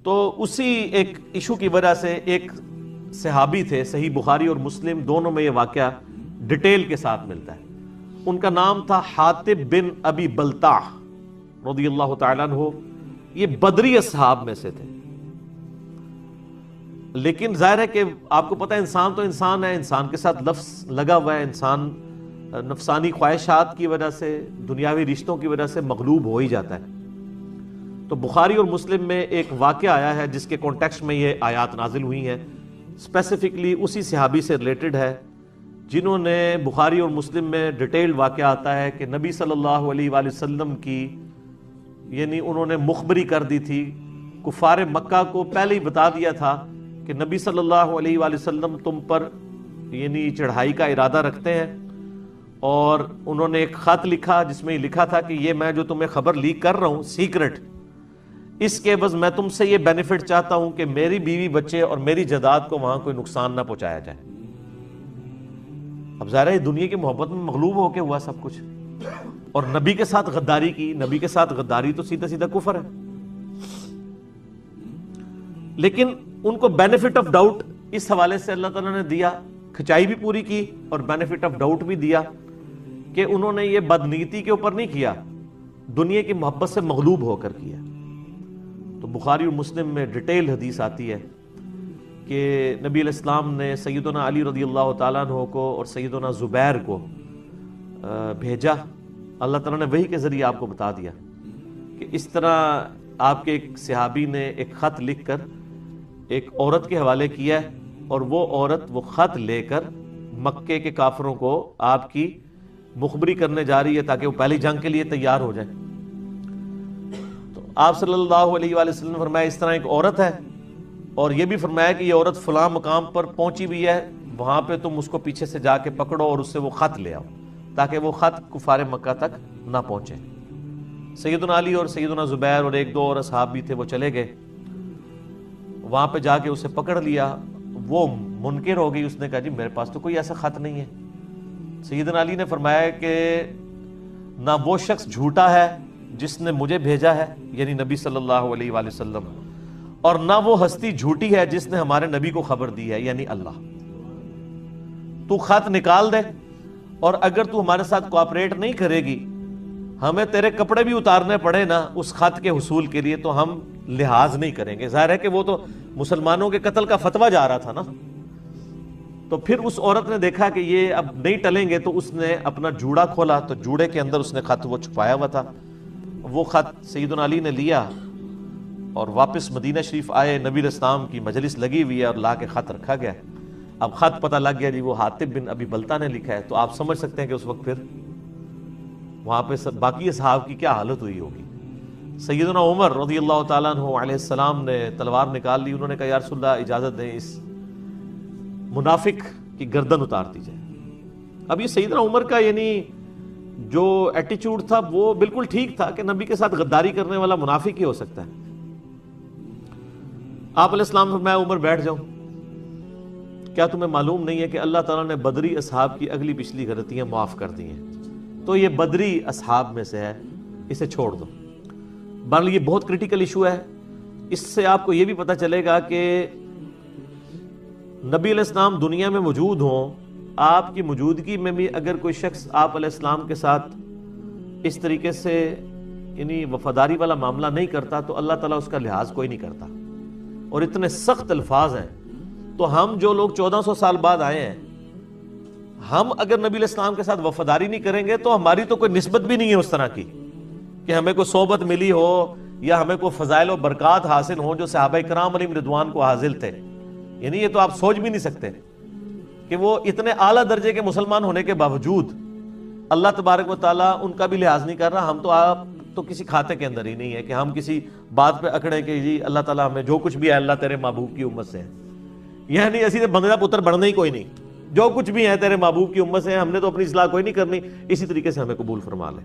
تو اسی ایک ایشو کی وجہ سے ایک صحابی تھے، صحیح بخاری اور مسلم دونوں میں یہ واقعہ ڈیٹیل کے ساتھ ملتا ہے. ان کا نام تھا حاطب بن ابی بلتاح رضی اللہ تعالیٰ عنہ. یہ بدری اصحاب میں سے تھے. لیکن ظاہر ہے کہ آپ کو پتہ ہے انسان تو انسان ہے، انسان کے ساتھ لفظ لگا ہوا ہے، انسان نفسانی خواہشات کی وجہ سے، دنیاوی رشتوں کی وجہ سے مغلوب ہو ہی جاتا ہے. تو بخاری اور مسلم میں ایک واقعہ آیا ہے جس کے کانٹیکسٹ میں یہ آیات نازل ہوئی ہیں، اسپیسیفکلی اسی صحابی سے ریلیٹڈ ہے جنہوں نے بخاری اور مسلم میں ڈیٹیل واقعہ آتا ہے کہ نبی صلی اللہ علیہ وآلہ وسلم کی یعنی انہوں نے مخبری کر دی تھی، کفار مکہ کو پہلے ہی بتا دیا تھا کہ نبی صلی اللہ علیہ وآلہ وسلم تم پر یعنی چڑھائی کا ارادہ رکھتے ہیں. اور انہوں نے ایک خط لکھا جس میں لکھا تھا کہ یہ میں جو تمہیں خبر لیک کر رہا ہوں سیکرٹ، اس کے عوض میں تم سے یہ بینیفٹ چاہتا ہوں کہ میری بیوی بچے اور میری جائیداد کو وہاں کوئی نقصان نہ پہنچایا جائے. اب ظاہر ہے دنیا کی محبت میں مغلوب ہو کے ہوا سب کچھ، اور نبی کے ساتھ غداری کی. نبی کے ساتھ غداری تو سیدھا سیدھا کفر ہے. لیکن ان کو بینیفٹ آف ڈاؤٹ اس حوالے سے اللہ تعالیٰ نے دیا، کھچائی بھی پوری کی اور بینیفٹ آف ڈاؤٹ بھی دیا کہ انہوں نے یہ بدنیتی کے اوپر نہیں کیا، دنیا کی محبت سے مغلوب ہو کر کیا. تو بخاری اور مسلم میں ڈیٹیل حدیث آتی ہے کہ نبی علیہ السلام نے سیدنا علی رضی اللہ تعالیٰ عنہ کو اور سیدنا زبیر کو بھیجا. اللہ تعالیٰ نے وحی کے ذریعے آپ کو بتا دیا کہ اس طرح آپ کے ایک صحابی نے ایک خط لکھ کر ایک عورت کے حوالے کیا ہے، اور وہ عورت وہ خط لے کر مکے کے کافروں کو آپ کی مخبری کرنے جا رہی ہے تاکہ وہ پہلی جنگ کے لیے تیار ہو جائیں. تو آپ صلی اللہ علیہ وآلہ وسلم نے فرمایا اس طرح ایک عورت ہے، اور یہ بھی فرمایا کہ یہ عورت فلاں مقام پر پہنچی بھی ہے، وہاں پہ تم اس کو پیچھے سے جا کے پکڑو اور اس سے وہ خط لے آؤ تاکہ وہ خط کفار مکہ تک نہ پہنچے. سیدنا علی اور سیدنا زبیر اور ایک دو اور اصحاب بھی تھے، وہ چلے گئے وہاں پہ جا کے اسے پکڑ لیا. وہ منکر ہو گئی، اس نے کہا جی میرے پاس تو کوئی ایسا خط نہیں ہے. سیدنا علی نے فرمایا کہ نہ وہ شخص جھوٹا ہے جس نے مجھے بھیجا ہے یعنی نبی صلی اللہ علیہ وآلہ وسلم، اور نہ وہ ہستی جھوٹی ہے جس نے ہمارے نبی کو خبر دی ہے یعنی اللہ. تو خط نکال دے، اور اگر تو ہمارے ساتھ کوآپریٹ نہیں کرے گی، ہمیں تیرے کپڑے بھی اتارنے پڑے نا اس خط کے حصول کے لیے، تو ہم لحاظ نہیں کریں گے. ظاہر ہے کہ وہ تو مسلمانوں کے قتل کا فتویٰ جا رہا تھا نا. تو پھر اس عورت نے دیکھا کہ یہ اب نہیں ٹلیں گے، تو اس نے اپنا جوڑا کھولا، تو جوڑے کے اندر اس نے خط وہ چھپایا ہوا تھا. وہ خط سیدنا علی نے لیا اور واپس مدینہ شریف آئے. نبی علیہ السلام کی مجلس لگی ہوئی ہے اور لا کے خط رکھا گیا. اب خط پتہ لگ گیا جی وہ حاطب بن ابی بلتہ نے لکھا ہے. تو آپ سمجھ سکتے ہیں کہ اس وقت پھر وہاں پہ باقی اصحاب کی کیا حالت ہوئی ہوگی. سیدنا عمر رضی اللہ تعالیٰ عنہ علیہ السلام نے تلوار نکال لی. انہوں نے کہا یا رسول اللہ اجازت دیں اس منافق کی گردن اتار دی جائے. اب یہ سیدنا عمر کا یعنی جو ایٹیچیوڈ تھا وہ بالکل ٹھیک تھا کہ نبی کے ساتھ غداری کرنے والا منافق ہی ہو سکتا ہے. آپ علیہ السلام نے فرمایا عمر بیٹھ جاؤ، کیا تمہیں معلوم نہیں ہے کہ اللہ تعالیٰ نے بدری اصحاب کی اگلی پچھلی غلطیاں معاف کر دی ہیں؟ تو یہ بدری اصحاب میں سے ہے، اسے چھوڑ دو. بہرحال یہ بہت کریٹیکل ایشو ہے. اس سے آپ کو یہ بھی پتہ چلے گا کہ نبی علیہ السلام دنیا میں موجود ہوں، آپ کی موجودگی میں بھی اگر کوئی شخص آپ علیہ السلام کے ساتھ اس طریقے سے یعنی وفاداری والا معاملہ نہیں کرتا تو اللہ تعالیٰ اس کا لحاظ کوئی نہیں کرتا. اور اتنے سخت الفاظ ہیں. تو ہم جو لوگ 1400 سال بعد آئے ہیں، ہم اگر نبی علیہ السلام کے ساتھ وفاداری نہیں کریں گے تو ہماری تو کوئی نسبت بھی نہیں ہے اس طرح کی کہ ہمیں کوئی صحبت ملی ہو یا ہمیں کوئی فضائل و برکات حاصل ہوں جو صحابہ کرام علیہم رضوان کو حاصل تھے. یعنی یہ تو آپ سوچ بھی نہیں سکتے کہ وہ اتنے اعلیٰ درجے کے مسلمان ہونے کے باوجود اللہ تبارک و تعالیٰ ان کا بھی لحاظ نہیں کر رہا. ہم تو آپ تو کسی کھاتے کے اندر ہی نہیں ہے کہ ہم کسی بات پہ اکڑے کہ جی اللہ تعالیٰ ہمیں جو کچھ بھی ہے اللہ تیرے محبوب کی امت سے ہے. یعنی اسی بندے کا پتر بننا ہی کوئی نہیں، جو کچھ بھی ہے تیرے محبوب کی امت سے ہے، ہم نے تو اپنی اصلاح کوئی نہیں کرنی. اسی طریقے سے ہمیں قبول فرما لے.